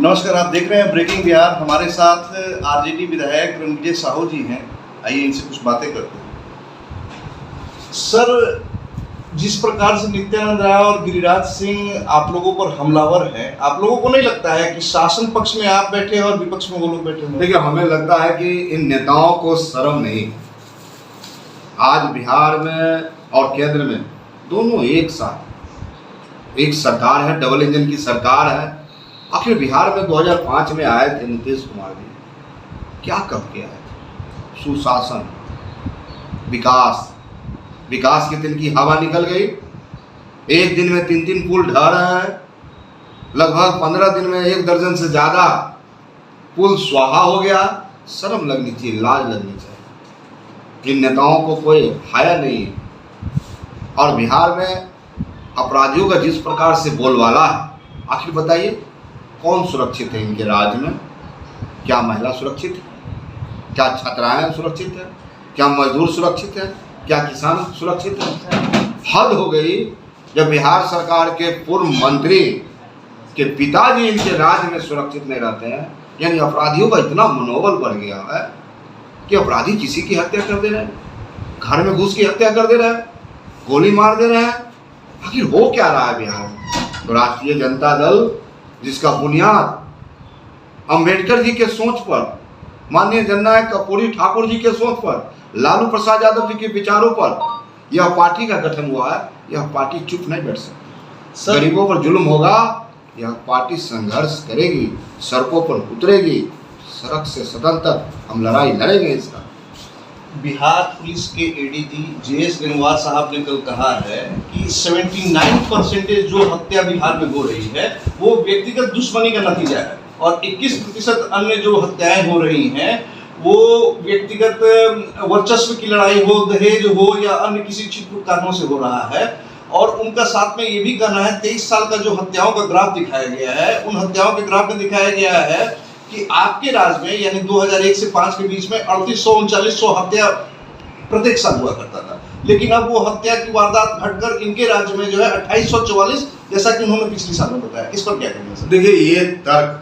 नमस्कार, आप देख रहे हैं ब्रेकिंग बिहार। हमारे साथ आरजेडी विधायक रणविजय साहू जी हैं। आइए इनसे कुछ बातें करते हैं। सर, जिस प्रकार से नित्यानंद राय और गिरिराज सिंह आप लोगों पर हमलावर हैं, आप लोगों को नहीं लगता है कि शासन पक्ष में आप बैठे हैं और विपक्ष में वो लोग बैठे हैं? देखिए, हमें लगता है कि इन नेताओं को शर्म नहीं। आज बिहार में और केंद्र में दोनों एक साथ एक सरकार है, डबल इंजन की सरकार है। आखिर बिहार में 2005 में आए थे नीतीश कुमार जी, क्या कब किया है? सुशासन, विकास के दिन की हवा निकल गई। एक दिन में 3 पुल ढह रहे हैं। लगभग 15 दिन में 1 दर्जन से ज़्यादा पुल स्वाहा हो गया। शर्म लगनी चाहिए, लाज लगनी चाहिए। इन नेताओं को कोई हाया नहीं। और बिहार में अपराधियों का जिस प्रकार से बोलबाला है, आखिर बताइए कौन सुरक्षित है इनके राज्य में? क्या महिला सुरक्षित है? क्या छात्राएं सुरक्षित है? क्या मजदूर सुरक्षित है? क्या किसान सुरक्षित है? हद हो गई जब बिहार सरकार के पूर्व मंत्री के पिताजी इनके राज्य में सुरक्षित नहीं रहते हैं। यानी अपराधियों का इतना मनोबल बढ़ गया है कि अपराधी किसी की हत्या कर दे रहे हैं, घर में घुस की हत्या कर दे रहे हैं, गोली मार दे रहे हैं। आखिर हो क्या रहा है बिहार में? तो राष्ट्रीय जनता दल, जिसका बुनियाद अंबेडकर जी के सोच पर, माननीय जननायक कर्पूरी ठाकुर जी के सोच पर, लालू प्रसाद यादव जी के विचारों पर यह पार्टी का गठन हुआ है, यह पार्टी चुप नहीं बैठ सकती। गरीबों पर जुल्म होगा, यह पार्टी संघर्ष करेगी, सड़कों पर उतरेगी, सड़क से सदन तक हम लड़ाई लड़ेंगे इसका। बिहार पुलिस के एडीजी जेएस गंगवार साहब ने कल कहा है कि 79% जो हत्या बिहार में हो रही है वो व्यक्तिगत दुश्मनी का नतीजा है और 21% अन्य जो हत्याएं हो रही हैं वो व्यक्तिगत वर्चस्व की लड़ाई हो, दहेज हो या अन्य किसी छिटपुट कारणों से हो रहा है। और उनका साथ में ये भी कहना है 23 साल का जो हत्याओं का ग्राफ दिखाया गया है, उन हत्याओं के ग्राफ में दिखाया गया है कि आपके राज्य में यानी 2001 से 5 के बीच में 3800-3900 हत्या प्रत्येक साल हुआ करता था। लेकिन अब वो हत्या की वारदात घटकर इनके राज्य में जो है 2844, जैसा कि उन्होंने पिछले साल में बताया। इस पर क्या कहना है? देखिए, ये तर्क,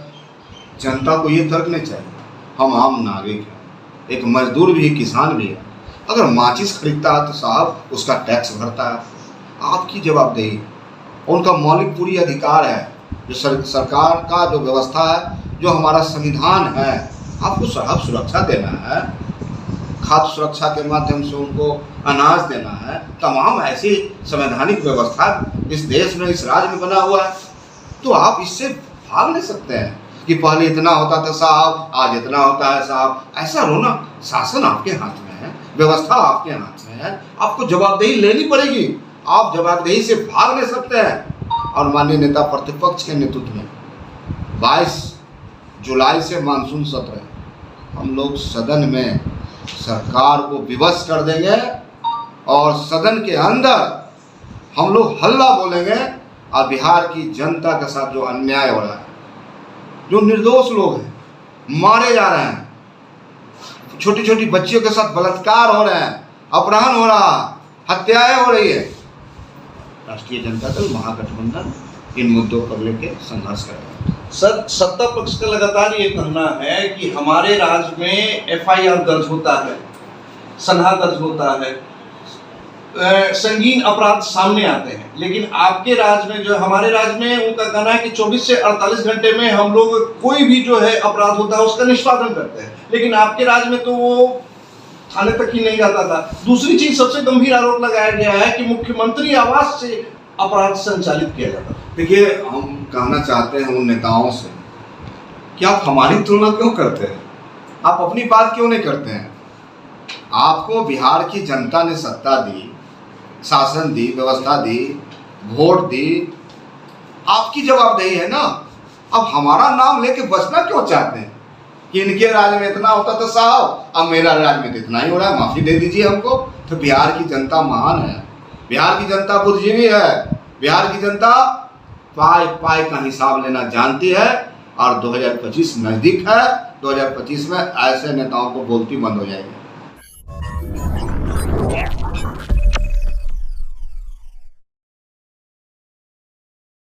जनता को ये तर्क नहीं चाहिए। हम आम नागरिक हैं, एक मजदूर भी, किसान भी है। अगर माचिस खरीदता है तो साहब उसका टैक्स भरता है। आपकी जवाबदेही, उनका मौलिक पूरी अधिकार है। जो सरकार का जो व्यवस्था है, जो हमारा संविधान है, आपको साहब सुरक्षा देना है, खाद्य सुरक्षा के माध्यम से उनको अनाज देना है। तमाम ऐसी संवैधानिक व्यवस्था इस देश में, इस राज्य में बना हुआ है। तो आप इससे भाग नहीं सकते हैं कि पहले इतना होता था साहब, आज इतना होता है साहब। ऐसा रोना, शासन आपके हाथ में है, व्यवस्था आपके हाथ में है, आपको जवाबदेही लेनी पड़ेगी। आप जवाबदेही से भाग नहीं सकते हैं। और माननीय नेता प्रतिपक्ष के नेतृत्व में 22 जुलाई से मानसून सत्र है। हम लोग सदन में सरकार को विवश कर देंगे और सदन के अंदर हम लोग हल्ला बोलेंगे और बिहार की जनता के साथ जो अन्याय हो रहा है, जो निर्दोष लोग हैं, मारे जा रहे हैं, छोटी छोटी बच्चियों के साथ बलात्कार हो रहे हैं, अपहरण हो रहा है, हत्याएं हो रही है, राष्ट्रीय जनता दल महागठबंधन इन मुद्दों पर लेकर संघर्ष करेगा। सर, सत्ता पक्ष का लगातार ये कहना है कि हमारे राज्य में एफआईआर दर्ज होता है, सनहा दर्ज होता है, संगीन अपराध सामने आते हैं। लेकिन आपके राज्य में, जो हमारे राज्य में, उनका कहना है कि 24 से 48 घंटे में हम लोग कोई भी जो है अपराध होता है उसका निष्पादन करते हैं। लेकिन आपके राज्य में तो वो थाने तक ही नहीं जाता था। दूसरी चीज, सबसे गंभीर आरोप लगाया गया है कि मुख्यमंत्री आवास से अपराध संचालित किया जाता है। देखिए, हम कहना चाहते हैं उन नेताओं से कि आप हमारी तुलना क्यों करते हैं? आप अपनी बात क्यों नहीं करते हैं? आपको बिहार की जनता ने सत्ता दी, शासन दी, व्यवस्था दी, वोट दी, आपकी जवाबदेही है ना। अब हमारा नाम लेके बचना क्यों चाहते हैं कि इनके राज्य में इतना होता था साहब, अब मेरा राज्य में इतना ही हो रहा है, माफी दे दीजिए हमको। तो बिहार की जनता महान है, बिहार की जनता बुद्धिजीवी है, बिहार की जनता पाई का हिसाब लेना जानती है। और 2025 नजदीक है, 2025 में ऐसे नेताओं को बोलती बंद हो जाएगी।